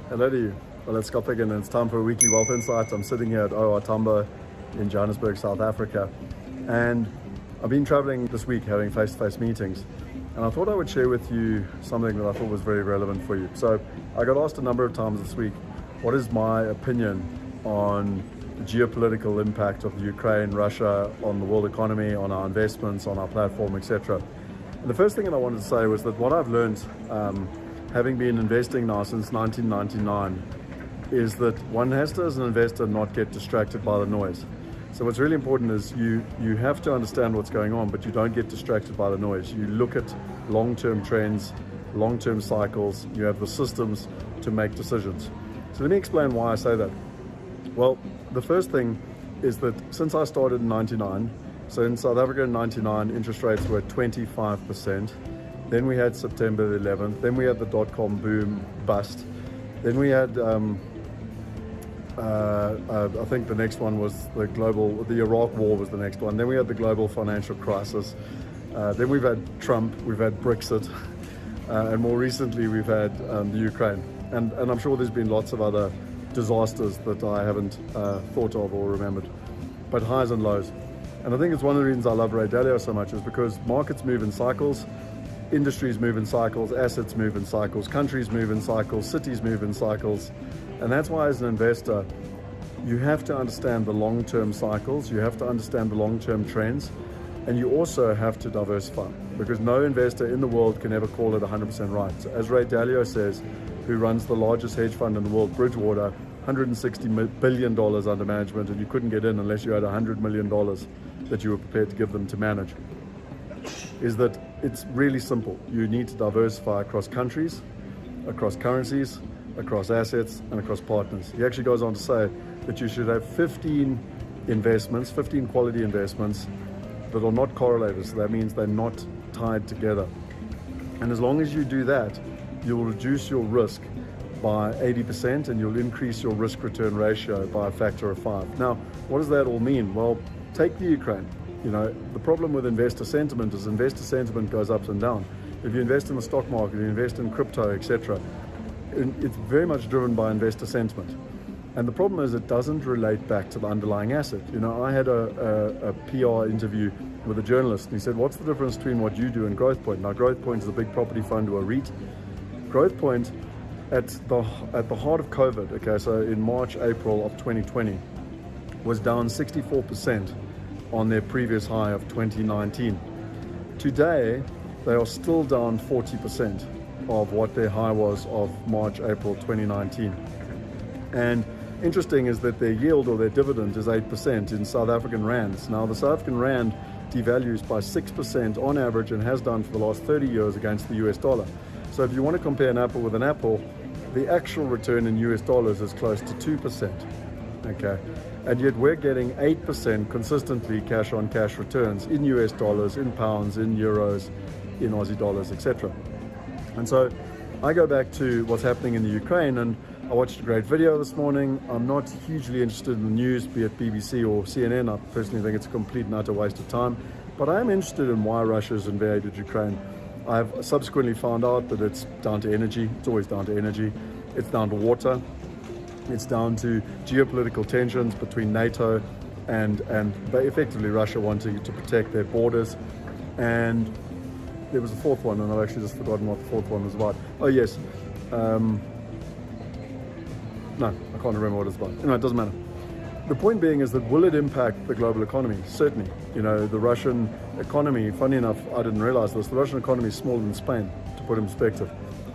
Hello to you. Well, it's Scott Picken and it's time for a weekly wealth insight. I'm sitting here at OR Tambo in Johannesburg, South Africa. And I've been traveling this week having face-to-face meetings. And I thought I would share with you something that I thought was very relevant for you. So I got asked a number of times this week, what is my opinion on the geopolitical impact of Ukraine, Russia on the world economy, on our investments, on our platform, etc. And the first thing that I wanted to say was that what I've learned, having been investing now since 1999, is that one has to, as an investor, not get distracted by the noise. So what's really important is you have to understand what's going on, but you don't get distracted by the noise. You look at long-term trends, long-term cycles, you have the systems to make decisions. So let me explain why I say that. Well, the first thing is that since I started in 99, so in South Africa in 99, interest rates were 25%. Then we had September 11th. Then we had the dot-com boom bust. Then we had, I think the next one was the Iraq war was the next one. Then we had the global financial crisis. Then we've had Trump, we've had Brexit, and more recently we've had the Ukraine. And I'm sure there's been lots of other disasters that I haven't thought of or remembered, but highs and lows. And I think it's one of the reasons I love Ray Dalio so much is because markets move in cycles, industries move in cycles, assets move in cycles, countries move in cycles, cities move in cycles. And that's why as an investor, you have to understand the long-term cycles, you have to understand the long-term trends, and you also have to diversify, because no investor in the world can ever call it 100% right. So as Ray Dalio says, who runs the largest hedge fund in the world, Bridgewater, $160 billion under management, and you couldn't get in unless you had $100 million that you were prepared to give them to manage, is that it's really simple. You need to diversify across countries, across currencies, across assets, and across partners. He actually goes on to say that you should have 15 investments, 15 quality investments that are not correlated. So that means they're not tied together. And as long as you do that, you'll reduce your risk by 80% and you'll increase your risk return ratio by a factor of 5. Now, what does that all mean? Well, take the Ukraine. You know, the problem with investor sentiment is investor sentiment goes up and down. If you invest in the stock market, you invest in crypto, etc., it's very much driven by investor sentiment. And the problem is it doesn't relate back to the underlying asset. You know, I had a PR interview with a journalist, and he said, what's the difference between what you do and Growthpoint? Now, Growthpoint is a big property fund or a REIT. Growthpoint, at the heart of COVID, okay, so in March, April of 2020, was down 64% on their previous high of 2019. Today, they are still down 40% of what their high was of March, April 2019. And interesting is that their yield or their dividend is 8% in South African rands. Now, the South African rand devalues by 6% on average and has done for the last 30 years against the US dollar. So if you want to compare an apple with an apple, the actual return in US dollars is close to 2%, okay? And yet we're getting 8% consistently cash on cash returns in US dollars, in pounds, in euros, in Aussie dollars, etc. And so I go back to what's happening in the Ukraine, and I watched a great video this morning. I'm not hugely interested in the news, be it BBC or CNN. I personally think it's a complete and utter waste of time, but I am interested in why Russia's invaded Ukraine. I've subsequently found out that it's down to energy. It's always down to energy. It's down to water. It's down to geopolitical tensions between NATO and effectively Russia wanting to protect their borders. And there was a fourth one, and I've actually just forgotten what the fourth one was about. Oh yes, no, I can't remember what it's about. No, it doesn't matter. The point being is that will it impact the global economy? Certainly. You know, the Russian economy, funny enough, I didn't realize this, the Russian economy is smaller than Spain, to put in perspective.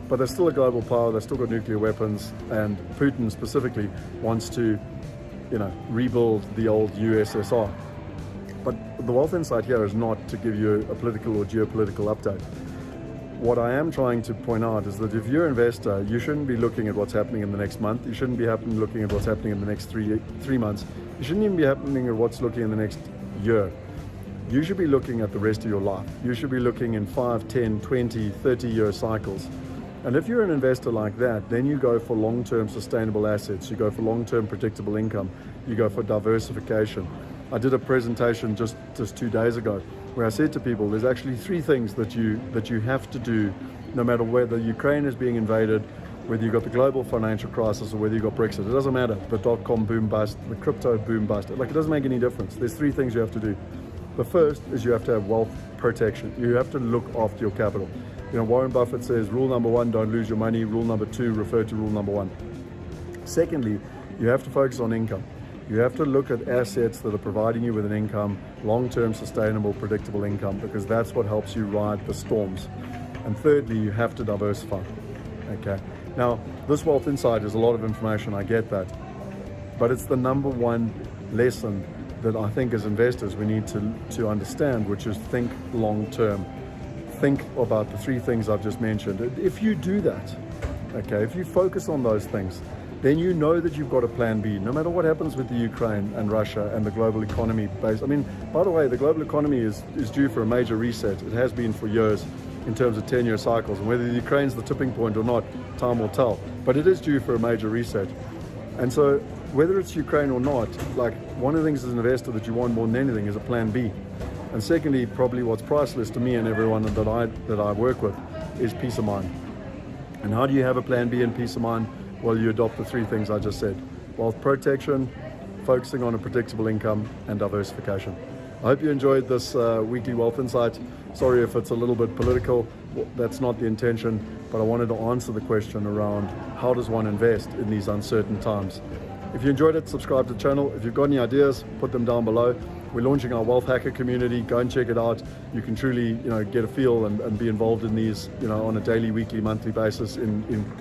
But they're still a global power, they've still got nuclear weapons, and Putin specifically wants to, you know, rebuild the old USSR. But the wealth insight here is not to give you a political or geopolitical update. What I am trying to point out is that if you're an investor, you shouldn't be looking at what's happening in the next month. You shouldn't be looking at what's happening in the next three months. You shouldn't even be looking at what's looking in the next year. You should be looking at the rest of your life. You should be looking in 5, 10, 20, 30-year cycles. And if you're an investor like that, then you go for long-term sustainable assets. You go for long-term predictable income. You go for diversification. I did a presentation just 2 days ago where I said to people, there's actually 3 things that you have to do no matter whether Ukraine is being invaded whether you got the global financial crisis or whether you got Brexit. It doesn't matter. The dot-com boom bust, the crypto boom bust. Like, it doesn't make any difference. There's three things you have to do. The first is you have to have wealth protection. You have to look after your capital. You know, Warren Buffett says, rule number one, don't lose your money. Rule number two, refer to rule number one. Secondly, you have to focus on income. You have to look at assets that are providing you with an income, long-term, sustainable, predictable income, because that's what helps you ride the storms. And thirdly, you have to diversify. Okay. Now, this Wealth Insight is a lot of information, I get that, but it's the number one lesson that I think as investors we need to understand, which is think long-term. Think about the three things I've just mentioned. If you do that, okay, if you focus on those things, then you know that you've got a plan B, no matter what happens with the Ukraine and Russia and the global economy base. I mean, by the way, the global economy is due for a major reset. It has been for years in terms of 10-year cycles, and whether the Ukraine's the tipping point or not, time will tell. But it is due for a major reset. And so whether it's Ukraine or not, like, one of the things as an investor that you want more than anything is a plan B. And secondly, probably what's priceless to me and everyone that I work with is peace of mind. And how do you have a plan B and peace of mind? Well, you adopt the three things I just said: wealth protection, focusing on a predictable income, and diversification. I hope you enjoyed this weekly Wealth Insight. Sorry if it's a little bit political. That's not the intention, but I wanted to answer the question around how does one invest in these uncertain times. If you enjoyed it, subscribe to the channel. If you've got any ideas, put them down below. We're launching our Wealth Hacker community. Go and check it out. You can truly, get a feel and be involved in these, on a daily, weekly, monthly basis in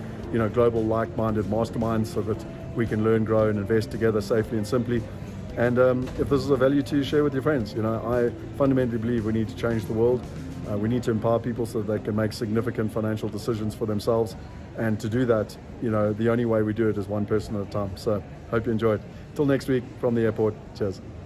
global like-minded masterminds, so that we can learn, grow, and invest together safely and simply. And if this is of value to you, share with your friends. I fundamentally believe we need to change the world. We need to empower people so that they can make significant financial decisions for themselves. And to do that, the only way we do it is one person at a time. So hope you enjoyed. Till next week from the airport. Cheers.